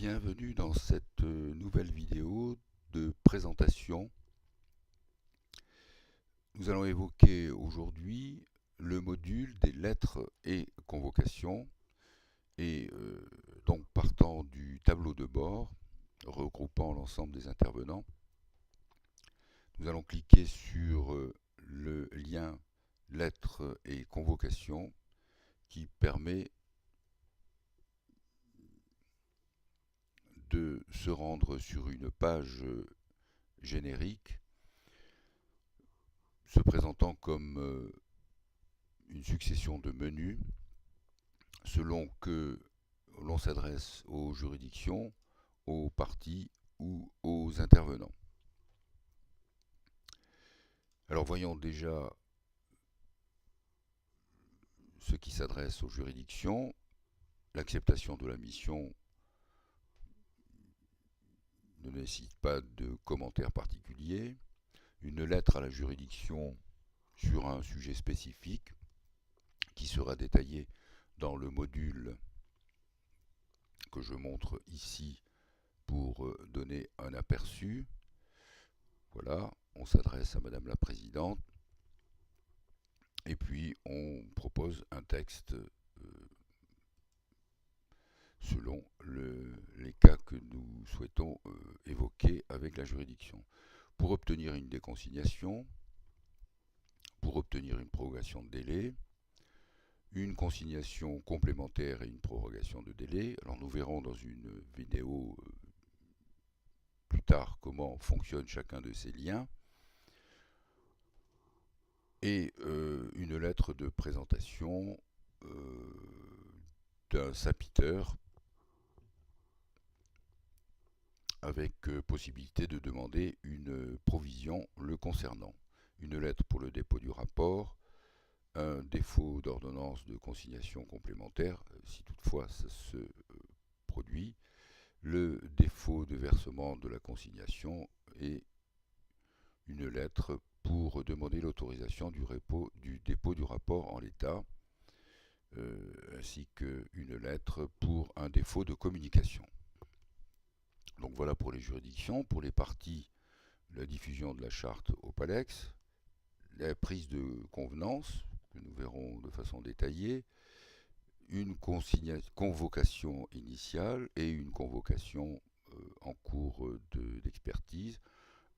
Bienvenue dans cette nouvelle vidéo de présentation. Nous allons évoquer aujourd'hui le module des lettres et convocations et donc partant du tableau de bord regroupant l'ensemble des intervenants, nous allons cliquer sur le lien lettres et convocations qui permet de se rendre sur une page générique se présentant comme une succession de menus selon que l'on s'adresse aux juridictions, aux parties ou aux intervenants. Alors voyons déjà ce qui s'adresse aux juridictions. L'acceptation de la mission ne nécessite pas de commentaires particuliers. Une lettre à la juridiction sur un sujet spécifique qui sera détaillé dans le module que je montre ici pour donner un aperçu. Voilà, on s'adresse à Madame la Présidente et puis on propose un texte selon les cas que nous souhaitons évoquer avec la juridiction. Pour obtenir une déconsignation, pour obtenir une prorogation de délai, une consignation complémentaire et une prorogation de délai. Alors nous verrons dans une vidéo plus tard comment fonctionne chacun de ces liens. Et une lettre de présentation d'un sapiteur avec possibilité de demander une provision le concernant. Une lettre pour le dépôt du rapport, un défaut d'ordonnance de consignation complémentaire, si toutefois ça se produit, le défaut de versement de la consignation et une lettre pour demander l'autorisation du dépôt du rapport en l'état, ainsi qu'une lettre pour un défaut de communication. Donc voilà pour les juridictions. Pour les parties, la diffusion de la charte au PALEX, la prise de convenance, que nous verrons de façon détaillée, une convocation initiale et une convocation en cours d'expertise,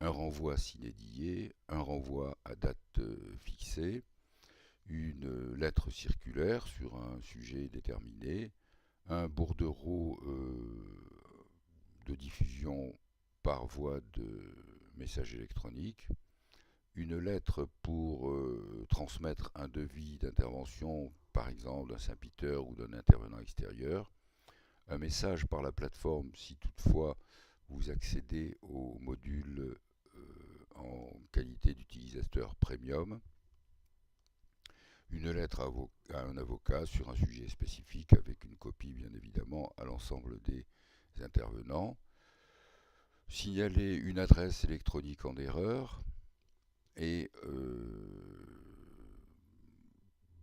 un renvoi sine die, un renvoi à date fixée, une lettre circulaire sur un sujet déterminé, un bordereau de diffusion par voie de message électronique, une lettre pour transmettre un devis d'intervention, par exemple d'un sapiteur ou d'un intervenant extérieur, un message par la plateforme si toutefois vous accédez au module en qualité d'utilisateur premium, une lettre à un avocat sur un sujet spécifique avec une copie bien évidemment à l'ensemble des intervenants, signaler une adresse électronique en erreur et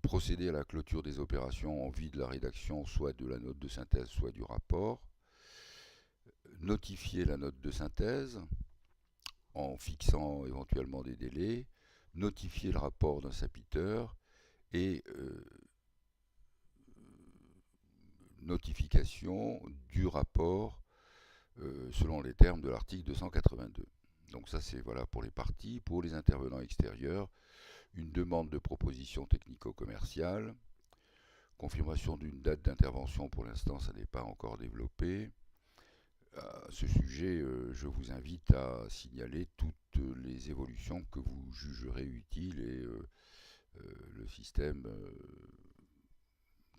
procéder à la clôture des opérations en vue de la rédaction soit de la note de synthèse soit du rapport, notifier la note de synthèse en fixant éventuellement des délais, notifier le rapport d'un sapiteur et notification du rapport selon les termes de l'article 282. Donc ça c'est voilà pour les parties. Pour les intervenants extérieurs, une demande de proposition technico-commerciale, confirmation d'une date d'intervention, pour l'instant ça n'est pas encore développé. À ce sujet, je vous invite à signaler toutes les évolutions que vous jugerez utiles et le système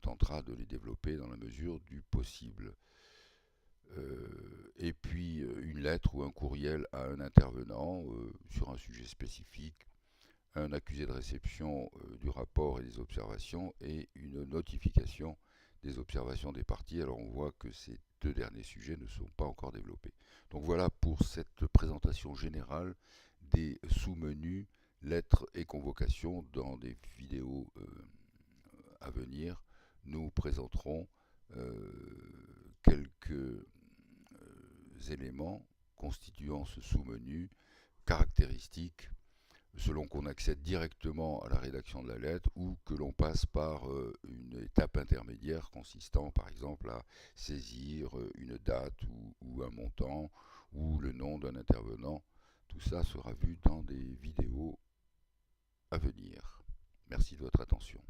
tentera de les développer dans la mesure du possible. Et puis une lettre ou un courriel à un intervenant sur un sujet spécifique, un accusé de réception du rapport et des observations et une notification des observations des parties. Alors on voit que ces deux derniers sujets ne sont pas encore développés. Donc voilà pour cette présentation générale des sous-menus lettres et convocations. Dans des vidéos à venir, nous présenterons quelques éléments constituant ce sous-menu caractéristiques selon qu'on accède directement à la rédaction de la lettre ou que l'on passe par une étape intermédiaire consistant par exemple à saisir une date ou un montant ou le nom d'un intervenant. Tout ça sera vu dans des vidéos à venir. Merci de votre attention.